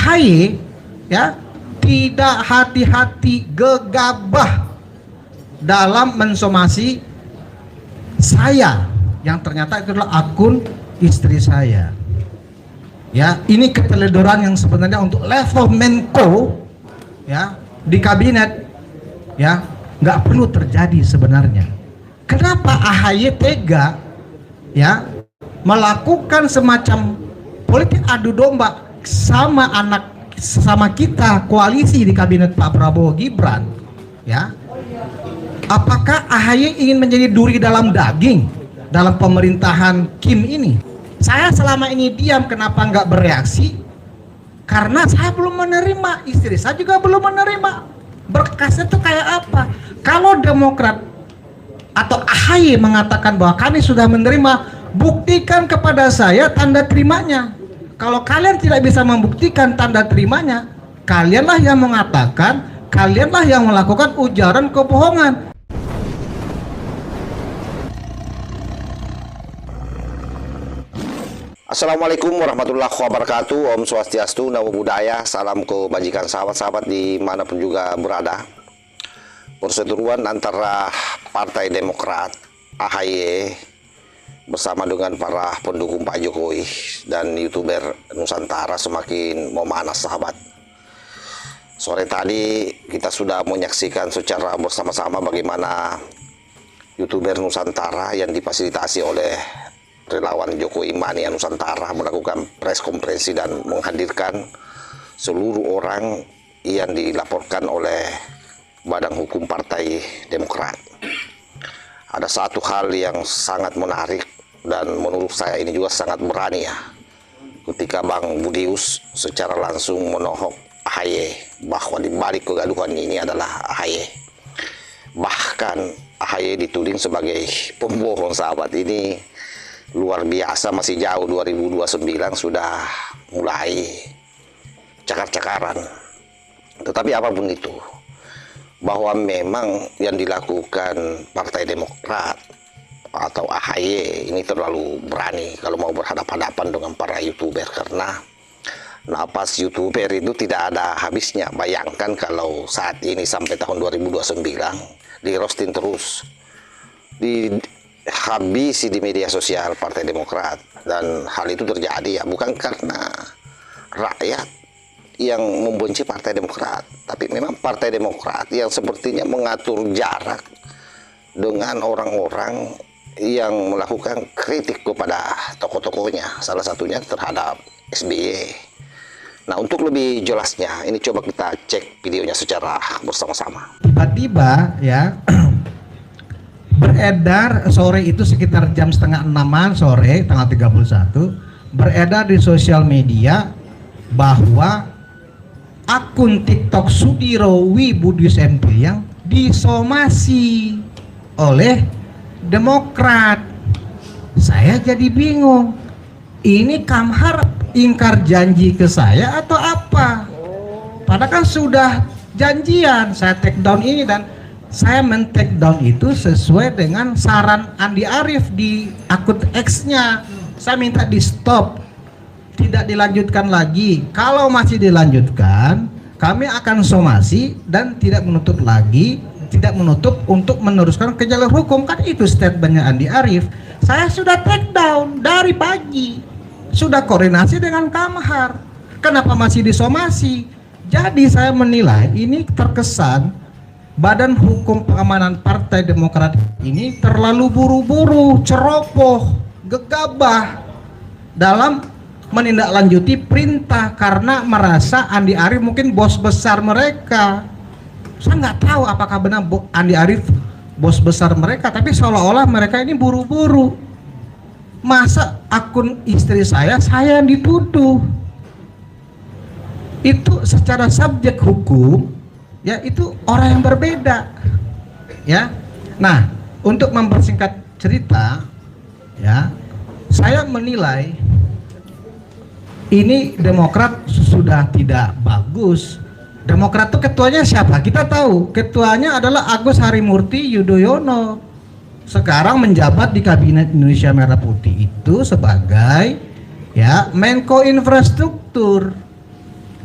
AHY ya tidak hati-hati, gegabah dalam mensomasi saya yang ternyata itu adalah akun istri saya. Ya, ini keteledoran yang sebenarnya untuk level Menko ya di kabinet ya nggak perlu terjadi sebenarnya. Kenapa AHY tega ya melakukan semacam politik adu domba sama kita koalisi di kabinet Pak Prabowo Gibran ya? Apakah AHY ingin menjadi duri dalam daging dalam pemerintahan Kim ini? Saya selama ini diam, kenapa nggak bereaksi? Karena saya belum menerima, istri saya juga belum menerima. Berkasnya itu kayak apa? Kalau Demokrat atau AHY mengatakan bahwa kami sudah menerima, buktikan kepada saya tanda terimanya. Kalau kalian tidak bisa membuktikan tanda terimanya, kalianlah yang mengatakan, kalianlah yang melakukan ujaran kebohongan. Assalamualaikum warahmatullahi wabarakatuh. Om Swastiastu, Namo Buddhaya. Salam kebajikan sahabat-sahabat dimanapun juga berada. Perseteruan antara Partai Demokrat AHY bersama dengan para pendukung Pak Jokowi dan YouTuber Nusantara semakin memanas, sahabat. Sore tadi kita sudah menyaksikan secara bersama-sama bagaimana YouTuber Nusantara yang difasilitasi oleh relawan Jokowi Mania Nusantara melakukan press konferensi dan menghadirkan seluruh orang yang dilaporkan oleh Badan Hukum Partai Demokrat. Ada satu hal yang sangat menarik dan menurut saya ini juga sangat berani ya, ketika Bang Budius secara langsung menohok AHY bahwa di balik kegaduhan ini adalah AHY. Bahkan AHY dituding sebagai pembohong, sahabat. Ini luar biasa, masih jauh 2029 sudah mulai cakar-cakaran. Tetapi apapun itu, bahwa memang yang dilakukan Partai Demokrat atau AHY ini terlalu berani kalau mau berhadapan-hadapan dengan para YouTuber, karena napas YouTuber itu tidak ada habisnya. Bayangkan kalau saat ini sampai tahun 2029 di roasting terus, habisi di media sosial Partai Demokrat, dan hal itu terjadi ya bukan karena rakyat yang membenci Partai Demokrat, tapi memang Partai Demokrat yang sepertinya mengatur jarak dengan orang-orang yang melakukan kritik kepada tokoh-tokohnya, salah satunya terhadap SBY. Nah, untuk lebih jelasnya ini coba kita cek videonya secara bersama-sama. Tiba-tiba ya beredar sore itu sekitar jam setengah 6-an sore tanggal 31, beredar di sosial media bahwa akun TikTok Sudiro Wibudius MP yang disomasi oleh Demokrat. Saya jadi bingung, ini Kamhar ingkar janji ke saya atau apa? Padahal kan sudah janjian, saya take down ini, dan saya men-take down itu sesuai dengan saran Andi Arief di akun X-nya. Saya minta di stop, tidak dilanjutkan lagi. Kalau masih dilanjutkan, kami akan somasi dan tidak menutup lagi, tidak menutup untuk meneruskan ke jalur hukum. Kan itu statementnya Andi Arief. Saya sudah take down dari pagi, sudah koordinasi dengan Kamhar. Kenapa masih disomasi? Jadi saya menilai ini terkesan Badan Hukum Pengamanan Partai Demokrat ini terlalu buru-buru, ceroboh, gegabah dalam menindaklanjuti perintah karena merasa Andi Arief mungkin bos besar mereka. Saya nggak tahu apakah benar Andi Arief bos besar mereka, tapi seolah-olah mereka ini buru-buru. Masa akun istri saya yang dituduh? Itu secara subjek hukum ya itu orang yang berbeda ya. Nah, untuk mempersingkat cerita ya, saya menilai ini Demokrat sudah tidak bagus. Demokrat itu ketuanya siapa? Kita tahu, ketuanya adalah Agus Harimurti Yudhoyono. Sekarang menjabat di Kabinet Indonesia Merah Putih itu sebagai ya Menko Infrastruktur.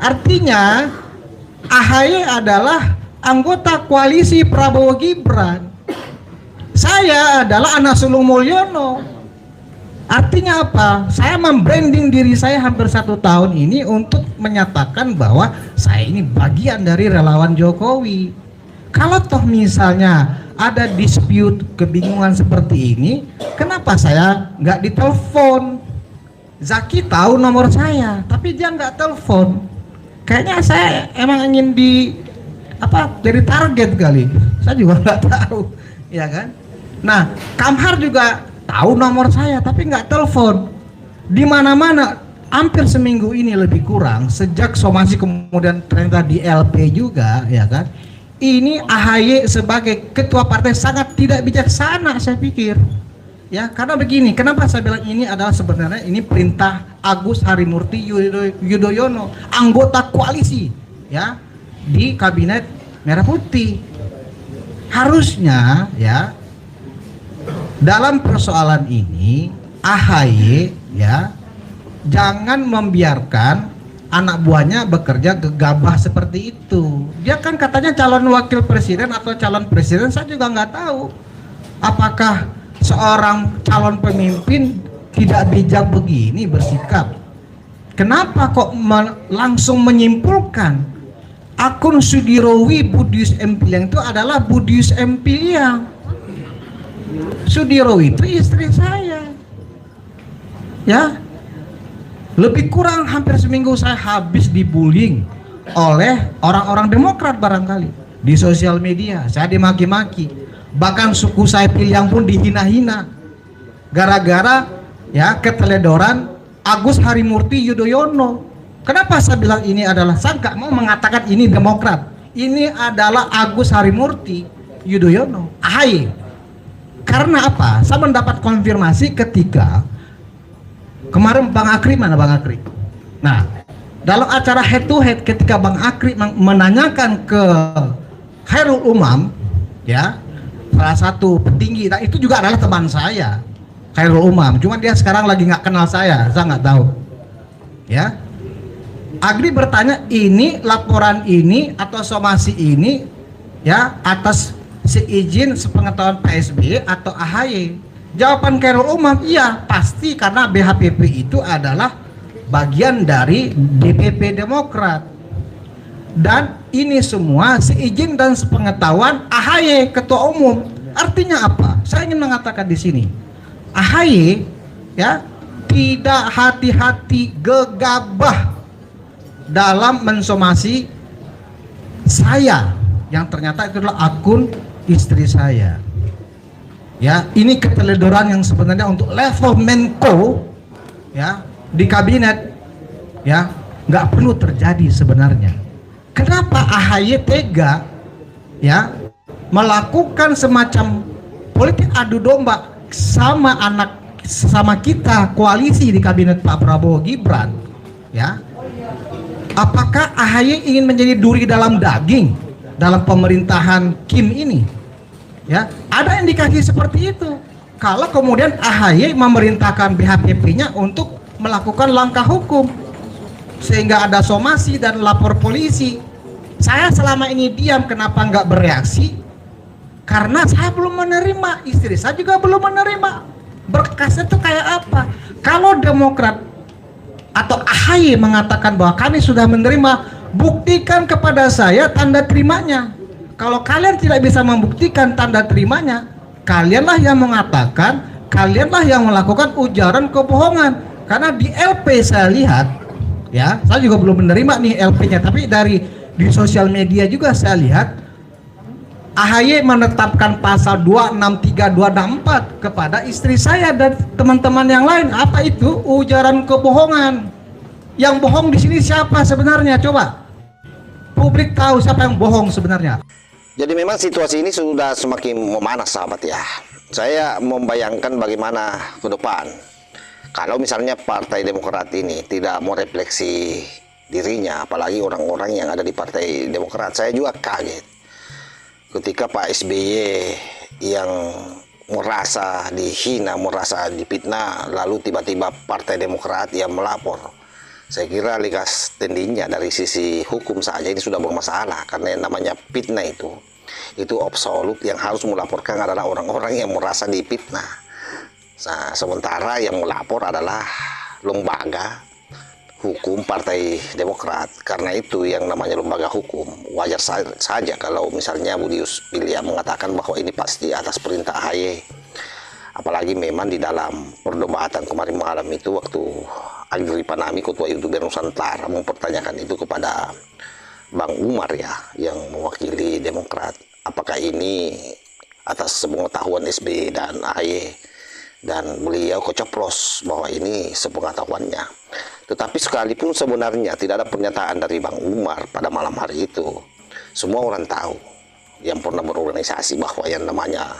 Artinya AHY adalah anggota koalisi Prabowo Gibran. Saya adalah anak sulung Mulyono. Artinya apa? Saya membranding diri saya hampir 1 tahun ini untuk menyatakan bahwa saya ini bagian dari relawan Jokowi. Kalau toh misalnya ada dispute, kebingungan seperti ini, kenapa saya nggak ditelepon? Zaki tahu nomor saya, tapi dia nggak telepon. Kayaknya saya emang ingin jadi target kali. Saya juga nggak tahu, ya kan? Nah, Kamhar juga tahu nomor saya, tapi nggak telepon. Di mana-mana, hampir seminggu ini lebih kurang, sejak somasi kemudian ternyata di LP juga, ya kan? Ini AHY sebagai ketua partai sangat tidak bijaksana, saya pikir. Ya, karena begini, kenapa saya bilang ini adalah sebenarnya ini perintah Agus Harimurti Yudhoyono, anggota koalisi, ya, di kabinet Merah Putih. Harusnya, ya, dalam persoalan ini AHY, ya, jangan membiarkan anak buahnya bekerja gegabah seperti itu. Dia kan katanya calon wakil presiden atau calon presiden, saya juga nggak tahu apakah seorang calon pemimpin tidak bijak begini bersikap. Kenapa kok langsung menyimpulkan akun Sudirowi Budius Empiliang itu adalah Budius Empiliang? Sudirowi itu istri saya, ya. Lebih kurang hampir seminggu saya habis dibullying oleh orang-orang Demokrat barangkali di sosial media. Saya dimaki-maki, bahkan suku saya Piliang pun dihina-hina gara-gara, ya, keteledoran Agus Harimurti Yudhoyono. Kenapa saya bilang ini adalah, saya nggak mau mengatakan ini Demokrat, ini adalah Agus Harimurti Yudhoyono, AHY. Karena apa? Saya mendapat konfirmasi ketika kemarin Bang Akri, mana Bang Akri? Nah, dalam acara head to head ketika Bang Akri menanyakan ke Khairul Umam, ya, salah satu petinggi, nah itu juga adalah teman saya, Khairul Umam, cuma dia sekarang lagi nggak kenal saya nggak tahu, ya. Agri bertanya, ini laporan ini atau somasi ini, ya, atas seizin sepengetahuan Pak SBY atau AHY? Jawaban Khairul Umam, iya pasti, karena BHPP itu adalah bagian dari DPP Demokrat, dan ini semua seizin dan sepengetahuan AHY ketua umum. Artinya apa? Saya ingin mengatakan di sini, AHY, ya, tidak hati-hati, gegabah dalam mensomasi saya yang ternyata itu adalah akun istri saya. Ya, ini keteledoran yang sebenarnya untuk level Menko, ya, di kabinet, ya, nggak perlu terjadi sebenarnya. Kenapa AHY tega, ya, melakukan semacam politik adu domba sama kita koalisi di kabinet Pak Prabowo Gibran, ya? Apakah AHY ingin menjadi duri dalam daging dalam pemerintahan Kim ini? Ya, ada indikasi seperti itu. Kalau kemudian AHY memerintahkan BHPP-nya untuk melakukan langkah hukum sehingga ada somasi dan lapor polisi. Saya selama ini diam, kenapa nggak bereaksi? Karena saya belum menerima, istri saya juga belum menerima. Berkasnya itu kayak apa? Kalau Demokrat atau AHY mengatakan bahwa kami sudah menerima, buktikan kepada saya tanda terimanya. Kalau kalian tidak bisa membuktikan tanda terimanya, kalianlah yang mengatakan, kalianlah yang melakukan ujaran kebohongan. Karena di LP saya lihat, ya, saya juga belum menerima nih LP-nya, tapi di sosial media juga saya lihat AHY menetapkan pasal 263, 264 kepada istri saya dan teman-teman yang lain. Apa itu? Ujaran kebohongan. Yang bohong di sini siapa sebenarnya? Coba publik tahu siapa yang bohong sebenarnya. Jadi memang situasi ini sudah semakin memanas, sahabat, ya. Saya membayangkan bagaimana ke depan kalau misalnya Partai Demokrat ini tidak mau refleksi dirinya, apalagi orang-orang yang ada di Partai Demokrat. Saya juga kaget ketika Pak SBY yang merasa dihina, merasa difitnah, lalu tiba-tiba Partai Demokrat yang melapor. Saya kira legas tendinya dari sisi hukum saja ini sudah bermasalah, karena yang namanya fitnah itu absolut, yang harus melaporkan adalah orang-orang yang merasa difitnah. Nah, sementara yang melapor adalah lembaga hukum Partai Demokrat. Karena itu yang namanya lembaga hukum, wajar saja kalau misalnya Budius Ilya mengatakan bahwa ini pasti atas perintah AHY. Apalagi memang di dalam perdebatan kemarin malam itu, waktu Agri Panami, ketua YouTuber Nusantara, mempertanyakan itu kepada Bang Umar ya, yang mewakili Demokrat, apakah ini atas sepengetahuan SBY dan AHY, dan beliau kecoplos bahwa ini sepengetahuannya. Tetapi sekalipun sebenarnya tidak ada pernyataan dari Bang Umar pada malam hari itu, semua orang tahu yang pernah berorganisasi bahwa yang namanya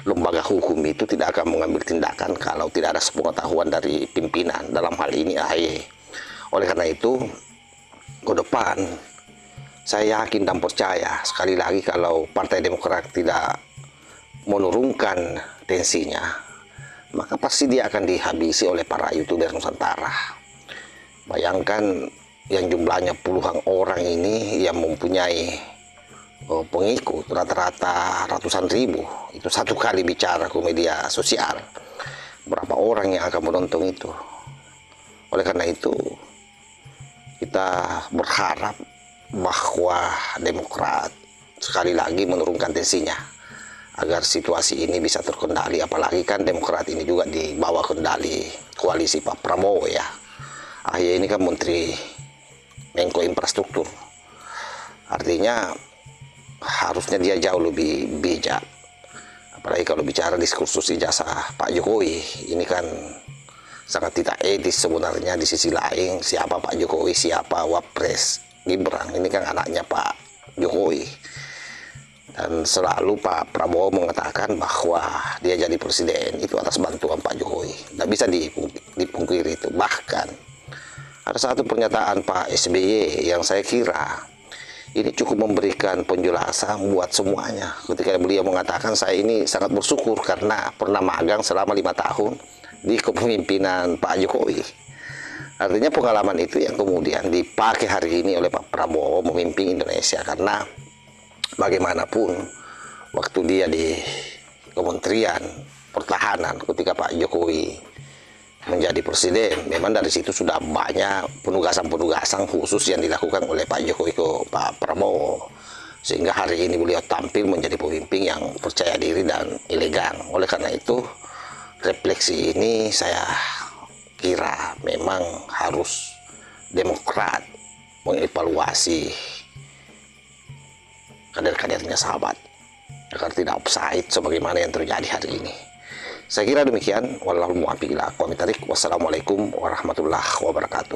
lembaga hukum itu tidak akan mengambil tindakan kalau tidak ada sepengetahuan dari pimpinan, dalam hal ini AHY. Oleh karena itu, ke depan saya yakin dan percaya sekali lagi kalau Partai Demokrat tidak menurunkan tensinya, maka pasti dia akan dihabisi oleh para YouTuber Nusantara. Bayangkan yang jumlahnya puluhan orang ini yang mempunyai pengikut rata-rata ratusan ribu, itu satu kali bicara ke media sosial, berapa orang yang akan menonton itu. Oleh karena itu, kita berharap bahwa Demokrat sekali lagi menurunkan tensinya agar situasi ini bisa terkendali. Apalagi kan Demokrat ini juga di bawah kendali koalisi Pak Prabowo ya. AHY ini kan Menteri Menko Infrastruktur, artinya harusnya dia jauh lebih bijak. Apalagi kalau bicara diskursus ijazah Pak Jokowi, ini kan sangat tidak etis sebenarnya. Di sisi lain, siapa Pak Jokowi, siapa Wapres Gibran, ini kan anaknya Pak Jokowi. Dan selalu Pak Prabowo mengatakan bahwa dia jadi presiden itu atas bantuan Pak Jokowi. Tidak bisa dipungkiri itu. Bahkan ada satu pernyataan Pak SBY yang saya kira ini cukup memberikan penjelasan buat semuanya, ketika beliau mengatakan, saya ini sangat bersyukur karena pernah magang selama 5 tahun di kepemimpinan Pak Jokowi. Artinya pengalaman itu yang kemudian dipakai hari ini oleh Pak Prabowo memimpin Indonesia. Karena bagaimanapun waktu dia di Kementerian Pertahanan ketika Pak Jokowi menjadi presiden, memang dari situ sudah banyak penugasan-penugasan khusus yang dilakukan oleh Pak Jokowi ke Pak Prabowo, sehingga hari ini beliau tampil menjadi pemimpin yang percaya diri dan elegan. Oleh karena itu, refleksi ini saya kira memang harus Demokrat mengevaluasi kader-kadernya sahabat agar tidak offside sebagaimana yang terjadi hari ini. Saya kira demikian. Wassalamualaikum warahmatullahi wabarakatuh.